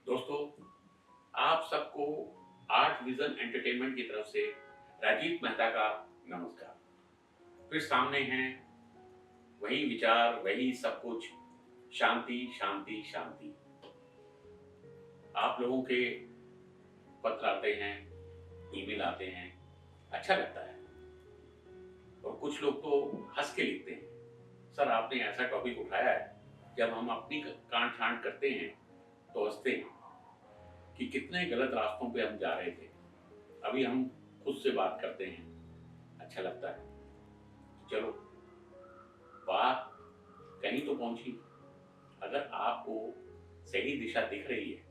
दोस्तों, आप सबको आर्ट विजन एंटरटेनमेंट की तरफ से राजीव मेहता का नमस्कार। फिर सामने हैं वही विचार, वही सब कुछ, शांति शांति शांति। आप लोगों के पत्र आते हैं, ईमेल आते हैं, अच्छा लगता है। और कुछ लोग तो हंस के लिखते हैं, सर आपने ऐसा टॉपिक उठाया है, जब हम अपनी कांट छांट करते हैं तो हंसते हैं कि कितने गलत रास्तों पे हम जा रहे थे। अभी हम खुद से बात करते हैं, अच्छा लगता है। चलो, बात कहीं तो पहुंची। अगर आपको सही दिशा दिख रही है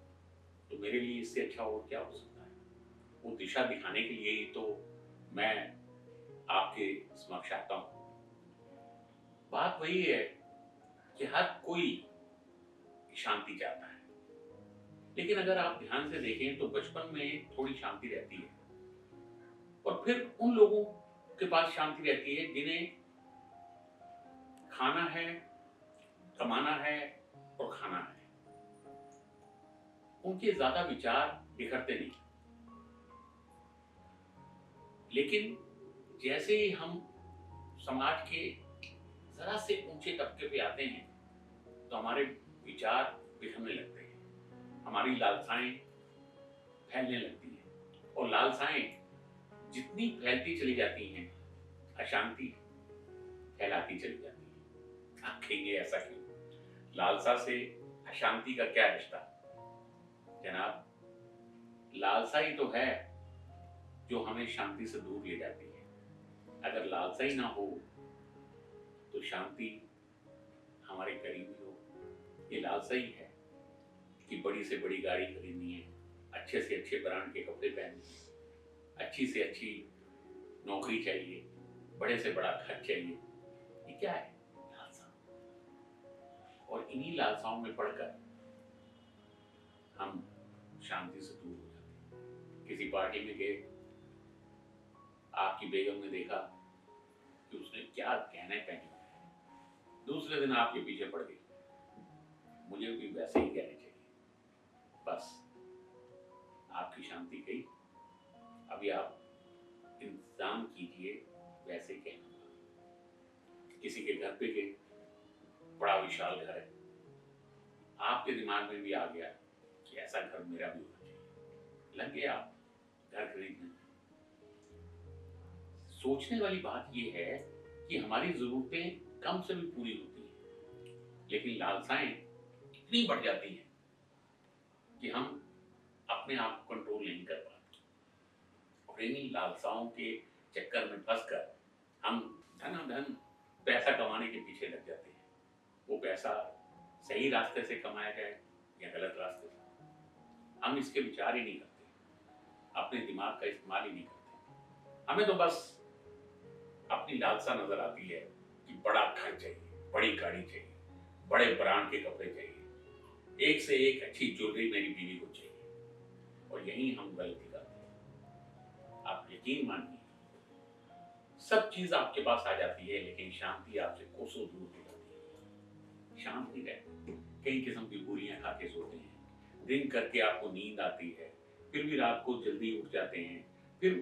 तो मेरे लिए इससे अच्छा और क्या हो सकता है। वो दिशा दिखाने के लिए ही तो मैं आपके समक्ष आता हूँ। बात वही है कि हर कोई शांति चाहता है, लेकिन अगर आप ध्यान से देखें तो बचपन में थोड़ी शांति रहती है और फिर उन लोगों के पास शांति रहती है जिन्हें खाना है, कमाना है और खाना है। उनके ज्यादा विचार बिखरते नहीं। लेकिन जैसे ही हम समाज के जरा से ऊंचे तबके पे आते हैं तो हमारे विचार बिखरने लगते हैं, हमारी लालसाएं फैलने लगती हैं। और लालसाएं जितनी फैलती चली जाती हैं, अशांति फैलाती चली जाती है। आप कहेंगे ऐसा क्यों? लालसा से अशांति का क्या रिश्ता? जनाब, लालसा ही तो है जो हमें शांति से दूर ले जाती है। अगर लालसा ही ना हो तो शांति हमारे करीब ही हो। ये लालसा ही है कि बड़ी से बड़ी गाड़ी खरीदनी है, अच्छे से अच्छे ब्रांड के कपड़े पहनने हैं, अच्छी से अच्छी नौकरी चाहिए, बड़े से बड़ा घर चाहिए। ये क्या है? लालसा। और इन्हीं लालसाओं में पड़कर हम शांति से दूर हो जाते हैं। किसी पार्टी में गए, आपकी बेगम ने देखा कि उसने क्या गहने पहने हुए हैं, दूसरे दिन आपके पीछे पड़ गई, मुझे भी वैसे ही गहने चाहिए। बस आपकी शांति गई। अभी आप इंतजाम कीजिए वैसे ही कहना। किसी के घर पे गए, बड़ा विशाल घर है, आपके दिमाग में भी आ गया कि ऐसा घर मेरा भी होना चाहिए, लग गया आप घर खरीदने। सोचने वाली बात यह है कि हमारी जरूरतें कम से भी पूरी होती हैं, लेकिन लालसाएं इतनी बढ़ जाती हैं कि हम अपने आप को कंट्रोल नहीं कर पाते। और इन्हीं लालसाओं के चक्कर में फंसकर हम धनाधन पैसा कमाने के पीछे लग जाते हैं। वो पैसा सही रास्ते से कमाया जाए या गलत रास्ते से, हम इसके विचार ही नहीं करते, अपने दिमाग का इस्तेमाल ही नहीं करते। हमें तो बस अपनी लालसा नजर आती है कि बड़ा घर चाहिए, बड़ी गाड़ी चाहिए, बड़े ब्रांड के कपड़े चाहिए, एक से एक अच्छी ज्वेलरी मेरी बीवी को चाहिए। और यही हम गलती करते हैं। आप यकीन मानिए, सब चीज आपके पास आ जाती है, लेकिन शांति आपसे कोसों दूर हो जाती है। शांति रहती, कई किस्म की गोलियां खा के सोते हैं, दिन करके आपको नींद आती है, फिर भी रात को जल्दी उठ जाते हैं, फिर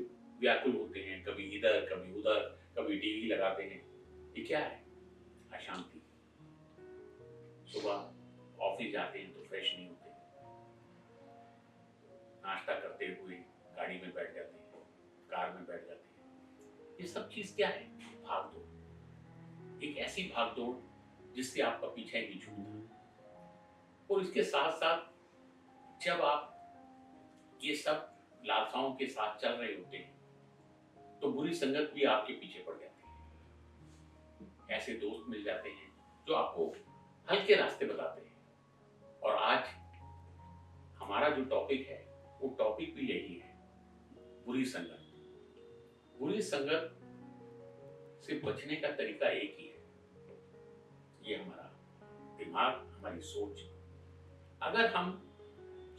व्याकुल होते हैं, कभी इधर कभी उधर, कभी टीवी लगाते हैं। ये क्या है? अशांति। सुबह ऑफिस जाते हैं तो फ्रेश नहीं होते, नाश्ता करते हुए गाड़ी में बैठ जाते हैं, कार में बैठ जाते हैं। ये सब चीज क्या है? भाग दौड़। एक ऐसी भाग दौड़ जिससे आपका पीछा ही नहीं छूटता। और इसके साथ साथ जब आप ये सब लालसाओं के साथ चल रहे होते हैं तो बुरी संगत भी आपके पीछे पड़ जाती है। ऐसे दोस्त मिल जाते हैं जो आपको हल्के रास्ते बताते हैं। और आज हमारा जो टॉपिक है वो टॉपिक भी यही है, बुरी संगत। बुरी संगत से बचने का तरीका एक ही है, ये हमारा दिमाग, हमारी सोच। अगर हम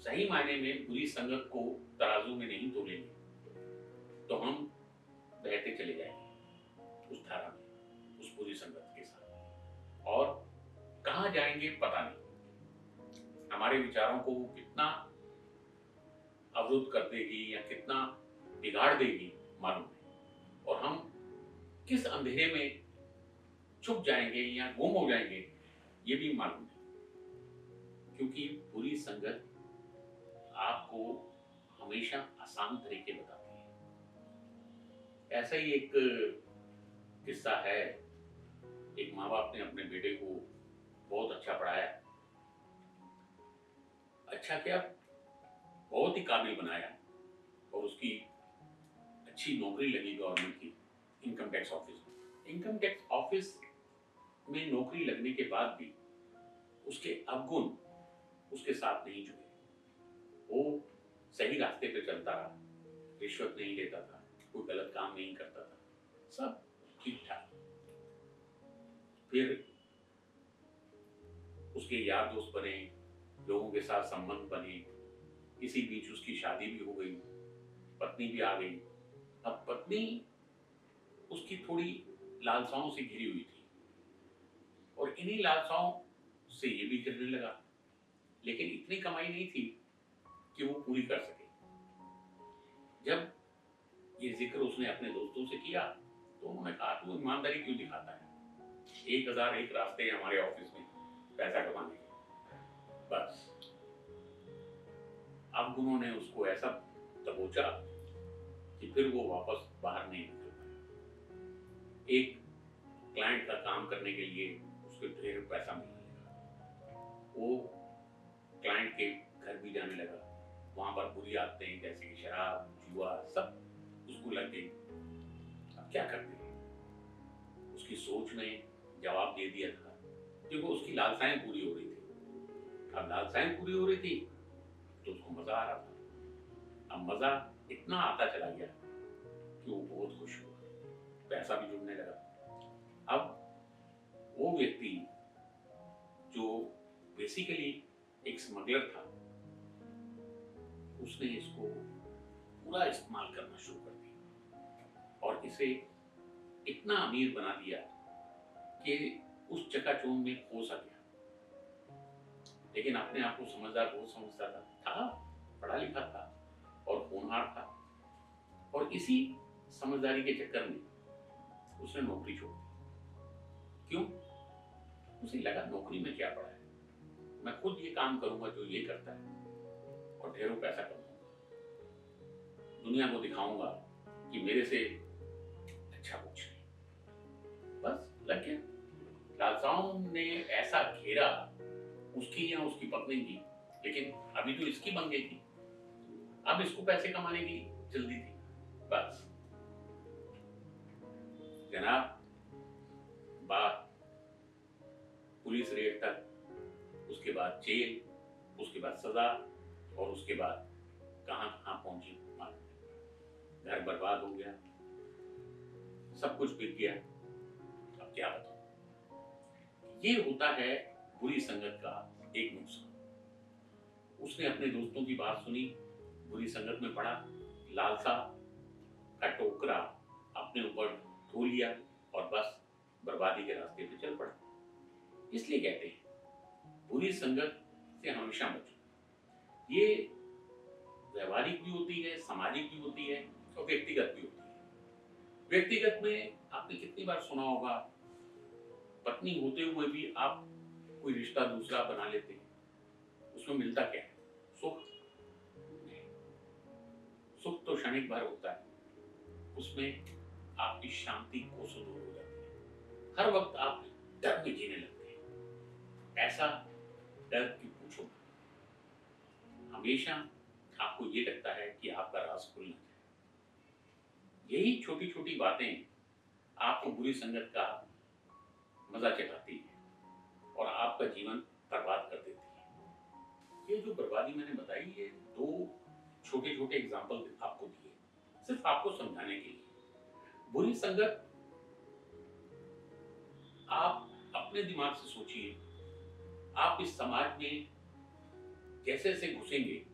सही मायने में बुरी संगत को तराजू में नहीं तोलेंगे तो हम बहते चले जाएंगे उस धारा में, उस बुरी संगत के साथ, और कहां जाएंगे पता नहीं। हमारे विचारों को वो कितना अवरुद्ध कर देगी या कितना बिगाड़ देगी मालूम नहीं, और हम किस अंधेरे में छुप जाएंगे या गुम हो जाएंगे ये भी मालूम नहीं, क्योंकि बुरी संगत आपको हमेशा आसान तरीके बताती है। ऐसा ही एक किस्सा है। एक माँ बाप ने अपने बेटे को बहुत अच्छा पढ़ाया, अच्छा क्या, बहुत ही काबिल बनाया, और उसकी अच्छी नौकरी लगी गवर्नमेंट की, इनकम टैक्स ऑफिस में। इनकम टैक्स ऑफिस में नौकरी लगने के बाद भी उसके अवगुण उसके साथ नहीं जुड़े। वो सही रास्ते पे चलता रहा, रिश्वत नहीं लेता था, कोई गलत काम नहीं करता था, सब ठीक ठाक। फिर उसके यार दोस्त बने, लोगों के साथ संबंध बने, इसी बीच उसकी शादी भी हो गई, पत्नी भी आ गई। अब पत्नी उसकी थोड़ी लालसाओं से घिरी हुई थी, और इन्हीं लालसाओं से ये भी घिरने लगा, लेकिन इतनी कमाई नहीं थी कि वो पूरी कर सके। जब ये जिक्र उसने अपने दोस्तों से किया तो उन्होंने कहा, तू ईमानदारी क्यों दिखाता है, 1001 रास्ते हैं हमारे ऑफिस में पैसा कमाने के। बस अब उन्होंने उसको ऐसा दबोचा कि फिर वो वापस बाहर नहीं निकल पाया। एक क्लाइंट का काम करने के लिए उसको ढेर पैसा मिलने लगा, वो क्लाइंट के घर भी जाने लगा, वहां पर बुरी आदतें जैसे कि शराब, जुआ, सब उसको लग गई। अब क्या करते हैं, उसकी सोच ने जवाब दे दिया था, क्योंकि उसकी लालसाएं पूरी हो रही थी। अब लालसाएं पूरी हो रही थी तो उसको मजा आ रहा था। अब मजा इतना आता चला गया कि वो बहुत खुश हुआ, पैसा भी जुड़ने लगा। अब वो व्यक्ति जो बेसिकली एक स्मगलर था, उसने इसको पूरा इस्तेमाल करना शुरू कर दिया और इसे इतना अमीर बना दिया कि उस चकाचौंध में खो सा गया। लेकिन अपने आप को समझदार बहुत समझता था, पढ़ा लिखा था और होनहार था, और इसी समझदारी के चक्कर में उसने नौकरी छोड़ दी। क्यों? उसे लगा नौकरी में क्या पड़ा है, मैं खुद ये काम करूंगा जो ये करता है और ढेरों पैसा कमाऊंगा, दुनिया को दिखाऊंगा कि मेरे से अच्छा कुछ नहीं। बस लग गया। लालसाओं ने ऐसा घेरा उसकी या उसकी पत्नी की, लेकिन अभी तो इसकी बन गई थी, अब इसको पैसे कमाने की जल्दी थी। बस जनाब, बात पुलिस रेड तक, उसके बाद जेल, उसके बाद सजा, और उसके बाद कहां कहां पहुंची मालूम नहीं। घर बर्बाद हो गया, सब कुछ बिक गया। अब क्या बताऊं। ये होता है बुरी संगत का एक नुकसान। उसने अपने दोस्तों की बात सुनी, बुरी संगत में पड़ा, लालसा का टोकरा अपने ऊपर धो लिया और बस बर्बादी के रास्ते पे चल पड़ा। इसलिए कहते हैं बुरी संगत से हमेशा बचो। ये व्यवहारिक भी होती है, सामाजिक भी होती है और व्यक्तिगत भी होती है। व्यक्तिगत में आपने कितनी बार सुना होगा, पत्नी होते हुए भी आप कोई रिश्ता दूसरा बना लेते हैं, उसमें मिलता क्या है? सुख। सुख तो क्षणिक भर होता है, उसमें आपकी शांति कोसों दूर हो जाती है। हर वक्त आप डर में जीने लगते हैं। ऐसा डर की पूछो मत। हमेशा आपको ये लगता है कि आपका राज खुल ना जाए। यही छोटी छोटी बातें आपको बुरी संगत का मजा चखाती है और आपका जीवन बर्बाद कर देती है। ये जो बर्बादी मैंने बताई, ये दो छोटे छोटे एग्जाम्पल आपको दिए, सिर्फ आपको समझाने के लिए। बुरी संगत, आप अपने दिमाग से सोचिए, आप इस समाज में जैसे जैसे घुसेंगे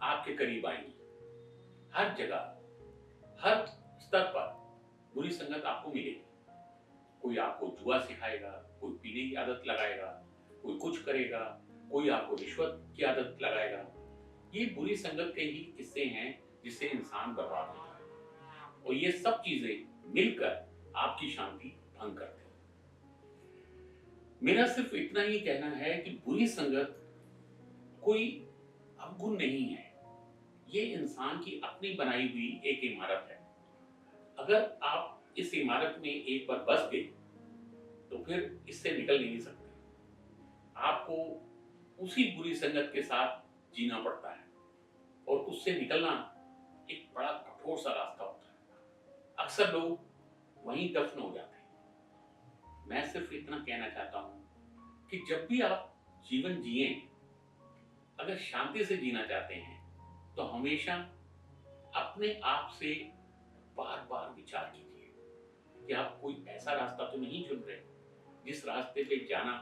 आपके करीब आएंगे। हर जगह, हर स्तर पर बुरी संगत आपको मिलेगी। कोई आपको जुआ सिखाएगा, कोई पीने की आदत लगाएगा, कोई कुछ करेगा, कोई आपको रिश्वत की आदत लगाएगा। ये बुरी संगत के ही किस्से हैं जिससे इंसान बर्बाद होता है, और ये सब चीजें मिलकर आपकी शांति भंग करती हैं। मेरा सिर्फ इतना ही कहना है कि बुरी संगत कोई अवगुण नहीं है, ये इंसान की अपनी बनाई हुई एक इमारत है। अगर आप इस इमारत में एक बार बस गए तो फिर इससे निकल नहीं सकते। आपको उसी बुरी संगत के साथ जीना पड़ता है, और उससे निकलना एक बड़ा कठोर सा रास्ता होता है। अक्सर लोग वहीं दफन हो जाते हैं। मैं सिर्फ इतना कहना चाहता हूं कि जब भी आप जीवन जिए, अगर शांति से जीना चाहते हैं तो हमेशा अपने आप से बार बार विचार कीजिए कि आप कोई ऐसा रास्ता तो नहीं चुन रहे जिस रास्ते पे जाना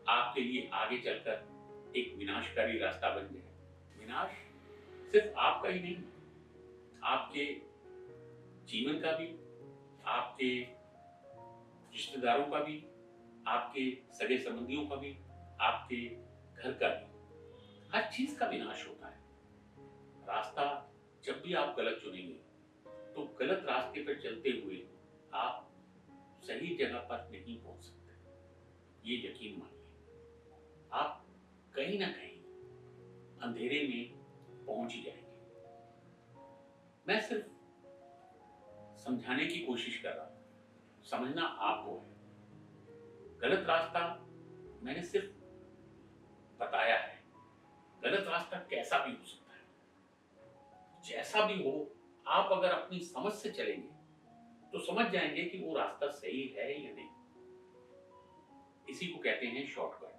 आपके लिए आगे चलकर एक विनाशकारी रास्ता बन जाए। विनाश सिर्फ आपका ही नहीं, आपके जीवन का भी, आपके रिश्तेदारों का भी, आपके सगे संबंधियों का भी, आपके घर का भी, हर चीज का विनाश होता है। रास्ता जब भी आप गलत चुनेंगे तो गलत रास्ते पर चलते हुए आप सही जगह पर नहीं पहुंच सकते, ये यकीन मानिए। आप कहीं ना कहीं अंधेरे में पहुंच ही जाएंगे। मैं सिर्फ समझाने की कोशिश कर रहा हूं, समझना आपको है। गलत रास्ता मैंने सिर्फ बताया है। गलत रास्ता कैसा भी हो सकता है, जैसा भी हो, आप अगर अपनी समझ से चलेंगे तो समझ जाएंगे कि वो रास्ता सही है या नहीं। इसी को कहते हैं शॉर्टकट।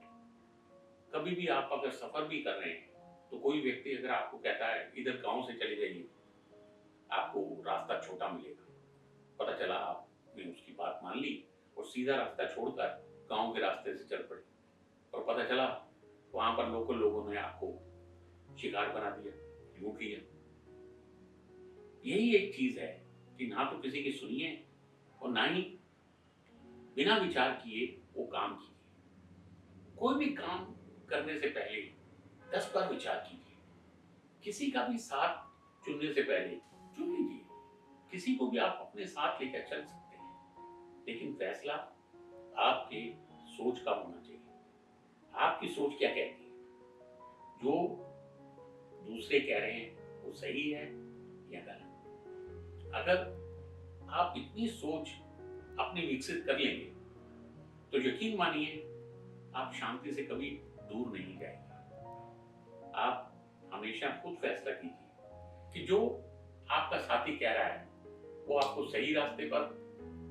कभी भी आप अगर सफर भी कर रहे हैं तो कोई व्यक्ति अगर आपको कहता है इधर गांव से चले जाइए, आपको रास्ता छोटा मिलेगा। पता चला आपने उसकी बात मान ली और सीधा रास्ता छोड़कर गांव के रास्ते से चल पड़े, और पता चला वहां पर लोकल लोगों ने आपको शिकार बना दिया, लूट लिया। यही एक चीज है कि ना तो किसी की सुनिए और ना ही बिना विचार किए वो काम कीजिए। कोई भी काम करने से पहले 10 बार विचार कीजिए। किसी का भी साथ चुनने से पहले चुन लीजिए। किसी को भी आप अपने साथ लेकर चल सकते हैं, लेकिन फैसला आपके सोच का होना चाहिए। आपकी सोच क्या कहती है? जो दूसरे कह रहे हैं वो सही है या गलत? अगर आप इतनी सोच अपनी विकसित कर लेंगे तो यकीन मानिए आप शांति से कभी दूर नहीं जाएंगे। आप हमेशा खुद फैसला कीजिए कि जो आपका साथी कह रहा है वो आपको सही रास्ते पर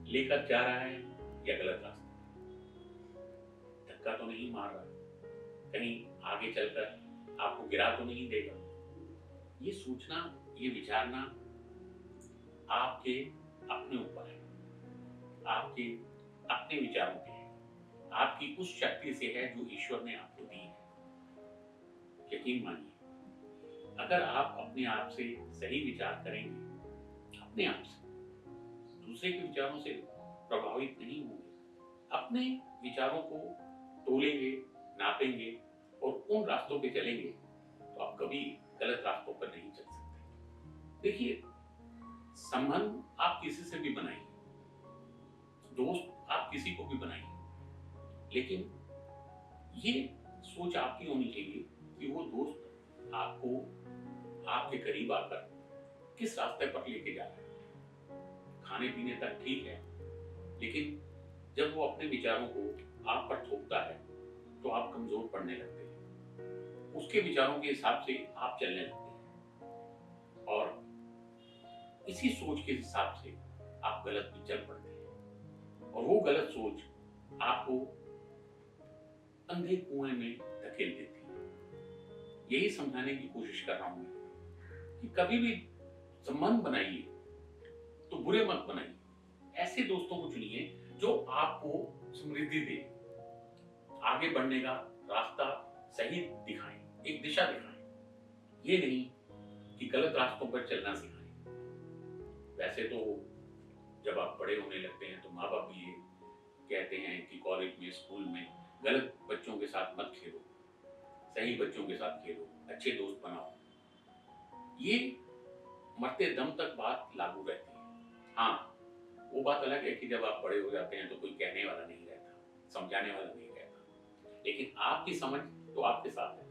लेकर जा रहा है या गलत रास्ते। धक्का तो नहीं मार रहा, कहीं आगे चलकर आपको गिरा तो नहीं देगा। ये सोचना, ये विचारना आपके अपने ऊपर है, आपके अपने विचारों पे है, आपकी उस शक्ति से है जो ईश्वर ने आपको दी है। यकीन मानिए, अगर आप अपने आप से सही विचार करेंगे, अपने आप से, दूसरे के विचारों से प्रभावित नहीं होंगे, अपने विचारों को तोलेंगे, नापेंगे और उन रास्तों पे चलेंगे, तो आप कभी गलत रास्तों पर नहीं चल सकते। देखिए, संबंध आप किसी से भी बनाइए, दोस्त आप किसी को भी बनाइए, लेकिन ये सोच आपकी होनी चाहिए कि वो दोस्त आपको आपके करीब आकर किस रास्ते पर लेके जा रहा है। खाने पीने तक ठीक है, लेकिन जब वो अपने विचारों को आप पर थोपता है तो आप कमजोर पड़ने लगते हैं। उसके विचारों के हिसाब से आप चलने लगते हैं, और इसी सोच के हिसाब से आप गलत भी चल पड़ते हैं, और वो गलत सोच आपको अंधे कुएं में धकेल देती है। यही समझाने की कोशिश कर रहा हूं कि कभी भी संबंध बनाइए तो बुरे मत बनाइए। ऐसे दोस्तों को चुनिए जो आपको समृद्धि दे, आगे बढ़ने का रास्ता सही दिखाएं, एक दिशा दिखाएं। ये नहीं कि गलत रास्तों पर चलना सिखाएं। वैसे तो जब आप बड़े होने लगते हैं तो माँ बाप भी ये कहते हैं कि कॉलेज में, स्कूल में गलत बच्चों के साथ मत खेलो, सही बच्चों के साथ खेलो, अच्छे दोस्त बनाओ। ये मरते दम तक बात लागू रहती है। हाँ, वो बात अलग है कि जब आप बड़े हो जाते हैं तो कोई कहने वाला नहीं रहता, समझाने वाला नहीं रहता, लेकिन आपकी समझ तो आपके साथ है।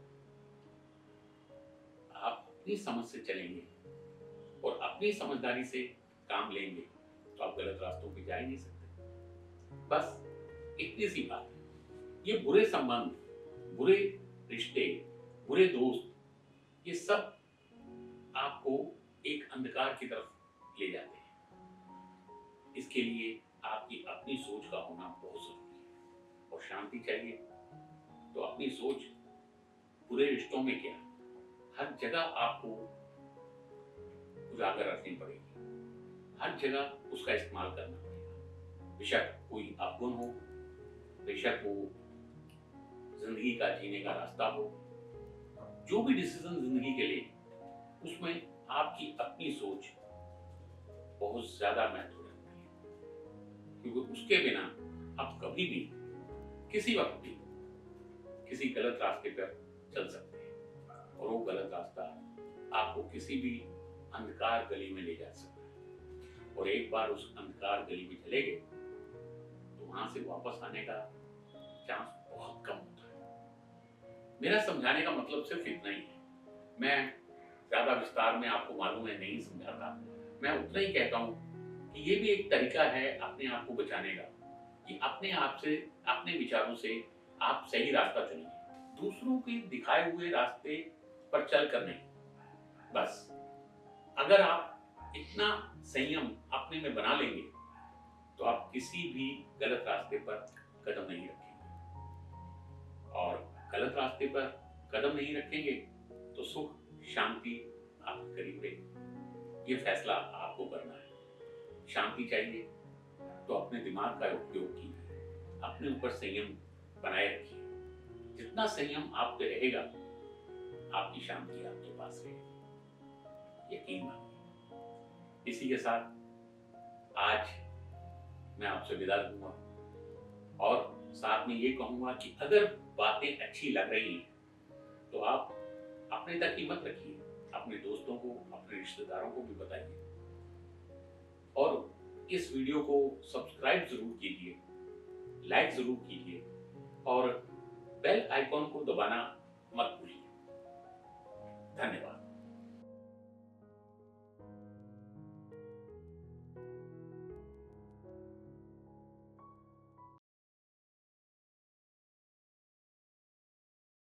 आप अपनी समझ से चलेंगे और अपनी समझदारी से काम लेंगे तो आप गलत रास्तों पे जा ही नहीं सकते। बस इतनी सी बात है। ये बुरे संबंध, बुरे रिश्ते, बुरे दोस्त, ये सब आपको एक अंधकार की तरफ ले जाते हैं। इसके लिए आपकी अपनी सोच का होना बहुत जरूरी है। और शांति चाहिए तो अपनी सोच बुरे रिश्तों में क्या, हर जगह आपको उजागर रखनी पड़ेगी, हर जगह उसका इस्तेमाल करना पड़ेगा। बेशक कोई अवगुण हो, बेशक वो जिंदगी का जीने का रास्ता हो, जो भी डिसीजन जिंदगी के लिए, उसमें आपकी अपनी सोच बहुत ज्यादा महत्व रखती है। क्योंकि उसके बिना आप कभी भी किसी वक्त भी किसी गलत रास्ते पर चल सकते हैं और वो गलत रास्ता आपको किसी भी अंधकार गली में ले जा सकता है। और एक बार उस अंधकार गली में चले गए तो वहां से वापस आने का चांस बहुत कम होता है। मेरा समझाने का मतलब सिर्फ इतना ही है। मैं ज्यादा विस्तार में आपको मालूम है नहीं समझाता, मैं उतना ही कहता हूं कि ये भी एक तरीका है अपने आप को बचाने का, कि अपने आप से, अपने विचारों से आप सही रास्ता चुनिए, दूसरों के दिखाए हुए रास्ते पर चल कर नहीं। बस अगर आप इतना संयम अपने में बना लेंगे तो आप किसी भी गलत रास्ते पर कदम नहीं रखेंगे, और गलत रास्ते पर कदम नहीं रखेंगे तो सुख शांति आपके करीब रहेगी। ये फैसला आपको करना है। शांति चाहिए तो अपने दिमाग का उपयोग कीजिए, अपने ऊपर संयम बनाए रखिए। जितना संयम आप पे रहेगा, आपकी शांति आपके पास रहेगी, यकीन मानिए। इसी के साथ आज मैं आपसे विदा लूंगा और साथ में ये कहूंगा कि अगर बातें अच्छी लग रही हैं तो आप अपने तक ही मत रखिए, अपने दोस्तों को, अपने रिश्तेदारों को भी बताइए और इस वीडियो को सब्सक्राइब जरूर कीजिए, लाइक जरूर कीजिए और बेल आइकॉन को दबाना मत भूलिए। धन्यवाद।